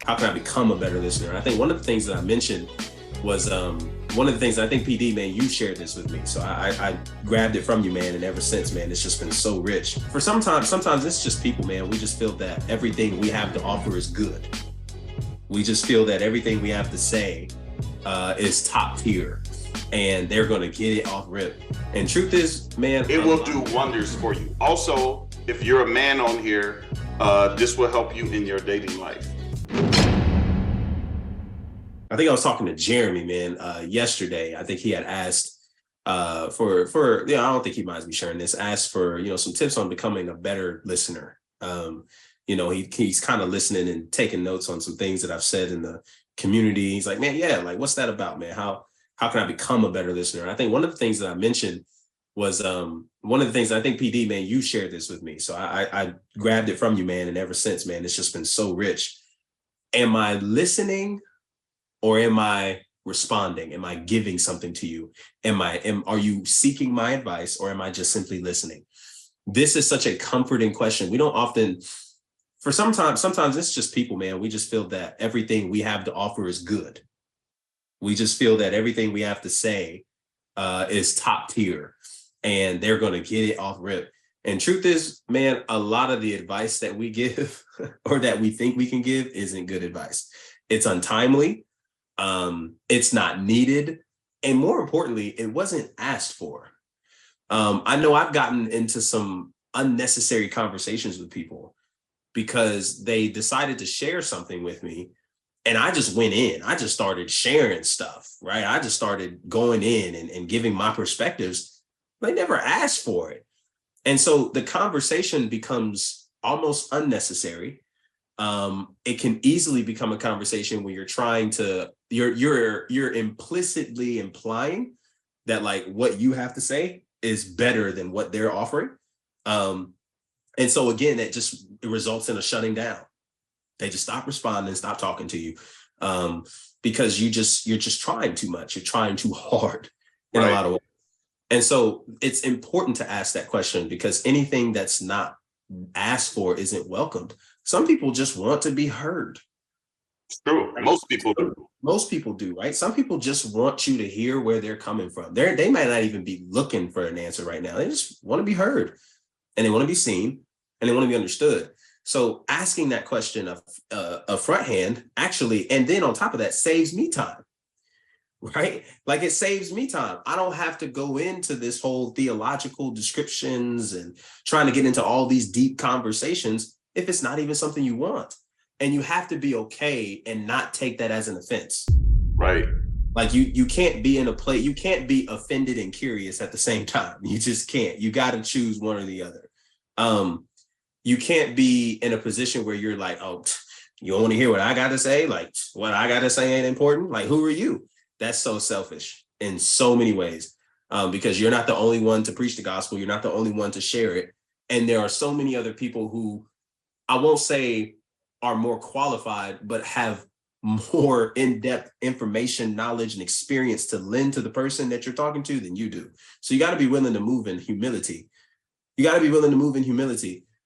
how can I become a better listener? And I think one of the things that I mentioned was one of the things I think PD, man, you shared this with me. So I grabbed it from you, man. And ever since, man, it's just been so rich. For sometimes it's just people, man. We just feel that everything we have to offer is good. We just feel that everything we have to say is top tier and they're going to get it off rip. And truth is, man, it will do wonders for you. Also, if you're a man on here, this will help you in your dating life. I think I was talking to Jeremy, man, yesterday. I think he had asked for I don't think he minds me sharing this, asked for, some tips on becoming a better listener. He's kind of listening and taking notes on some things that I've said in the community. He's like, man, yeah, like, what's that about, man? How can I become a better listener? And I think one of the things that I mentioned was one of the things I think PD, man, you shared this with me. So I grabbed it from you, man. And ever since, man, it's just been so rich. Am I listening or am I responding? Am I giving something to you? Are you seeking my advice or am I just simply listening? This is such a comforting question. We don't often, sometimes it's just people, man. We just feel that everything we have to offer is good. We just feel that everything we have to say is top tier and they're going to get it off rip. And truth is, man, a lot of the advice that we give or that we think we can give isn't good advice. It's untimely. It's not needed. And more importantly, it wasn't asked for. I know I've gotten into some unnecessary conversations with people because they decided to share something with me. And I just went in. I just started sharing stuff, right? I just started going in and giving my perspectives. They never asked for it. And so the conversation becomes almost unnecessary. It can easily become a conversation where you're implicitly implying that like what you have to say is better than what they're offering. And so again, it results in a shutting down. They just stop responding, stop talking to you, because you're just trying too much. You're trying too hard in a lot of ways. And so it's important to ask that question because anything that's not asked for isn't welcomed. Some people just want to be heard. It's true. Most people do. Most people do, right? Some people just want you to hear where they're coming from. They might not even be looking for an answer right now. They just want to be heard and they want to be seen and they want to be understood. So asking that question of front hand actually, and then on top of that, saves me time, right? Like it saves me time. I don't have to go into this whole theological descriptions and trying to get into all these deep conversations if it's not even something you want. And you have to be okay and not take that as an offense. Right. Like you can't be in a place, you can't be offended and curious at the same time. You just can't. You got to choose one or the other. You can't be in a position where you're like, oh, you don't want to hear what I got to say? Like what I got to say ain't important? Like, who are you? That's so selfish in so many ways, because you're not the only one to preach the gospel. You're not the only one to share it. And there are so many other people who I won't say are more qualified, but have more in-depth information, knowledge, and experience to lend to the person that you're talking to than you do. So you got to be willing to move in humility.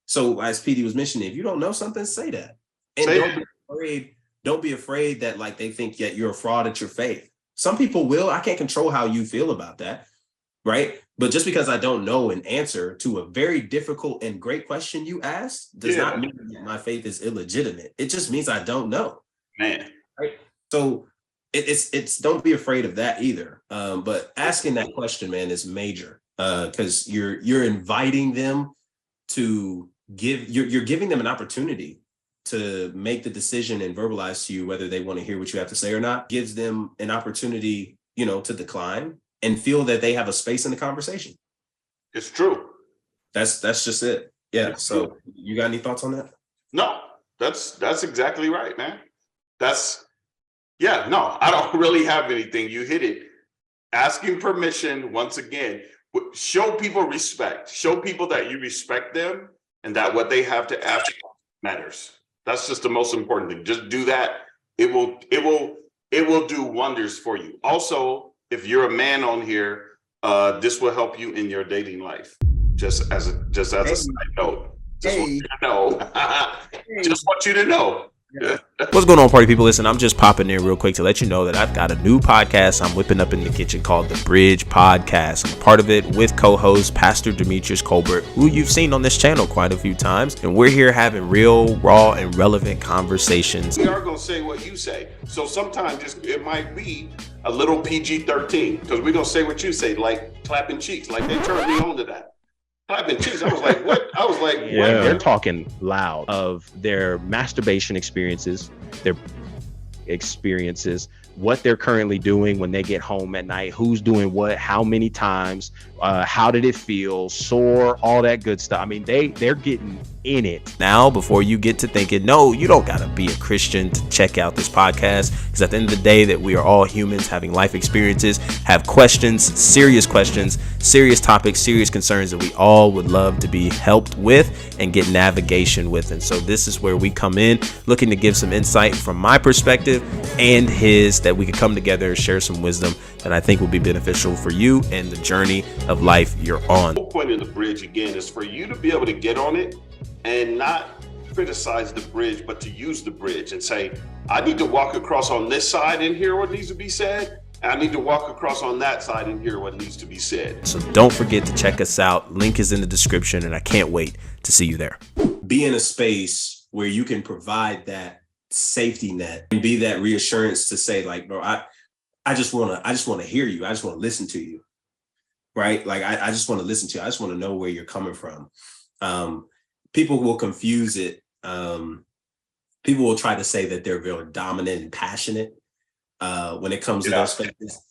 So as PD was mentioning, if you don't know something, say that. And don't be afraid that like they think that you're a fraud at your faith. Some people will. I can't control how you feel about that, right? But just because I don't know an answer to a very difficult and great question you asked does not mean that my faith is illegitimate. It just means I don't know. Man. Right? So it's don't be afraid of that either. But asking that question, man, is major because you're inviting them to you're giving them an opportunity to make the decision and verbalize to you whether they want to hear what you have to say or not. Gives them an opportunity, to decline and feel that they have a space in the conversation. It's true. That's just it. Yeah. So you got any thoughts on that? No, that's exactly right, man. I don't really have anything. You hit it. Asking permission, once again, show people respect. Show people that you respect them and that what they have to ask matters. That's just the most important thing. Just do that. It will do wonders for you. Also, if you're a man on here, this will help you in your dating life. Just as a side note. Just want you to know. Just want you to know. What's going on, party people? Listen, I'm just popping in real quick to let you know that I've got a new podcast I'm whipping up in the kitchen called The Bridge Podcast. I'm a part of it with co-host Pastor Demetrius Colbert, who you've seen on this channel quite a few times. And we're here having real, raw, and relevant conversations. We are going to say what you say. So sometimes it might be a little PG-13 because we're going to say what you say, like clapping cheeks, like they turned me on to that. Clapping cheeks. I was like, what? I was like, yeah. They're talking loud of their masturbation experiences, their experiences, what they're currently doing when they get home at night, who's doing what, how many times, how did it feel, sore, all that good stuff. I mean, they're getting in it. Now, before you get to thinking, no, you don't gotta be a Christian to check out this podcast, because at the end of the day, that we are all humans having life experiences, have questions, serious topics, serious concerns that we all would love to be helped with and get navigation with. And so this is where we come in, looking to give some insight from my perspective and his, that we could come together, share some wisdom that I think will be beneficial for you and the journey of life you're on. The whole point of the bridge, again, is for you to be able to get on it and not criticize the bridge, but to use the bridge and say, I need to walk across on this side and hear what needs to be said. I need to walk across on that side and hear what needs to be said. So don't forget to check us out. Link is in the description, and I can't wait to see you there. Be in a space where you can provide that safety net and be that reassurance to say, like, bro, I just want to hear you. I just want to listen to you. Right? Like, I just want to listen to you. I just want to know where you're coming from. People will confuse it. People will try to say that they're very dominant and passionate when it comes to those spaces.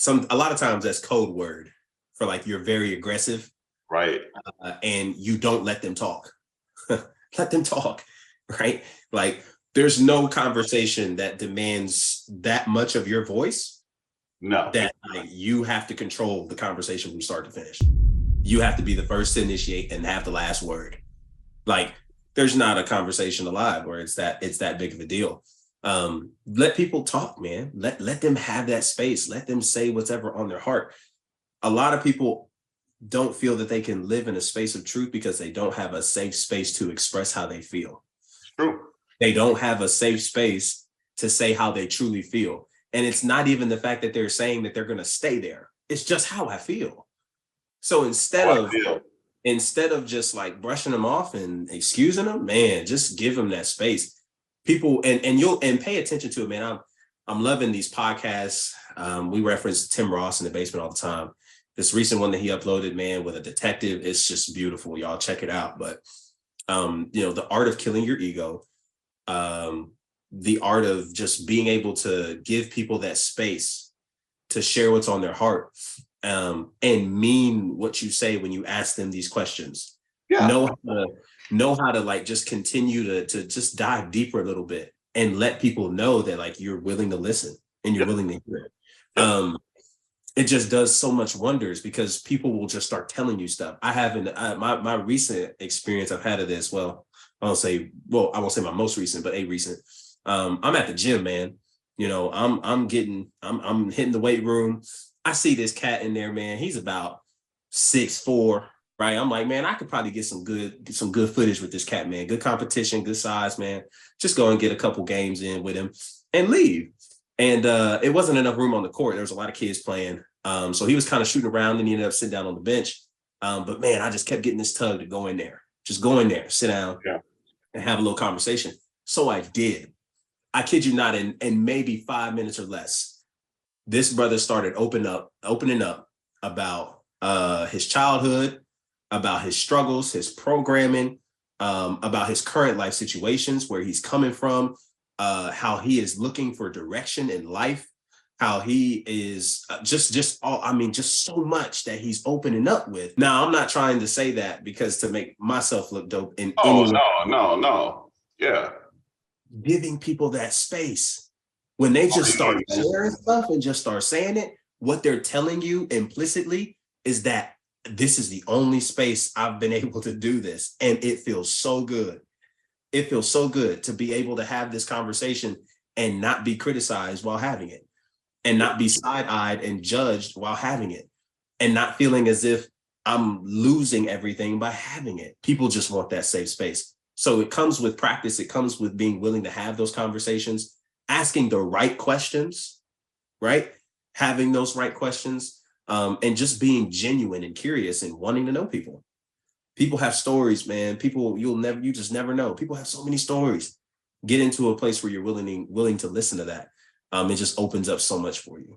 A lot of times that's code word for like you're very aggressive, right? And you don't let them talk. Let them talk, right? Like there's no conversation that demands that much of your voice. No, that like, you have to control the conversation from start to finish. You have to be the first to initiate and have the last word. Like there's not a conversation alive where it's that big of a deal. Let people talk, man. Let them have that space. Let them say whatever on their heart. A lot of people don't feel that they can live in a space of truth because they don't have a safe space to express how they feel. True. They don't have a safe space to say how they truly feel. And it's not even the fact that they're saying that they're going to stay there. It's just how I feel. So instead of just like brushing them off and excusing them, man, just give them that space. People and pay attention to it, man. I'm loving these podcasts. We reference Tim Ross in the basement all the time. This recent one that he uploaded, man, with a detective, it's just beautiful. Y'all check it out. But the art of killing your ego, the art of just being able to give people that space to share what's on their heart, and mean what you say when you ask them these questions. Yeah. Know how to like just continue to just dive deeper a little bit and let people know that like you're willing to listen and you're willing to hear it. It just does so much wonders because people will just start telling you stuff. I haven't my recent experience I've had of this. Well, I won't say my most recent, but a recent. I'm at the gym, man. I'm hitting the weight room. I see this cat in there, man. He's about 6'4", right? I'm like, man, I could probably get some good footage with this cat, man. Good competition, good size, man. Just go and get a couple games in with him and leave. And it wasn't enough room on the court. There was a lot of kids playing. So he was kind of shooting around and he ended up sitting down on the bench. But man, I just kept getting this tug to go in there. Just go in there, sit down and have a little conversation. So I did. I kid you not, in maybe 5 minutes or less, this brother started opening up about his childhood, about his struggles, his programming, about his current life situations, where he's coming from, how he is looking for direction in life, how he is just so much that he's opening up with. Now, I'm not trying to say that because to make myself look dope in any way. No. Yeah. Giving people that space when they just start sharing stuff and just start saying it, what they're telling you implicitly is that this is the only space I've been able to do this. And it feels so good. It feels so good to be able to have this conversation and not be criticized while having it, and not be side-eyed and judged while having it, and not feeling as if I'm losing everything by having it. People just want that safe space. So it comes with practice. It comes with being willing to have those conversations, asking the right questions, right? Having those right questions, and just being genuine and curious and wanting to know people. People have stories, man. People, you just never know. People have so many stories. Get into a place where you're willing to listen to that. It just opens up so much for you.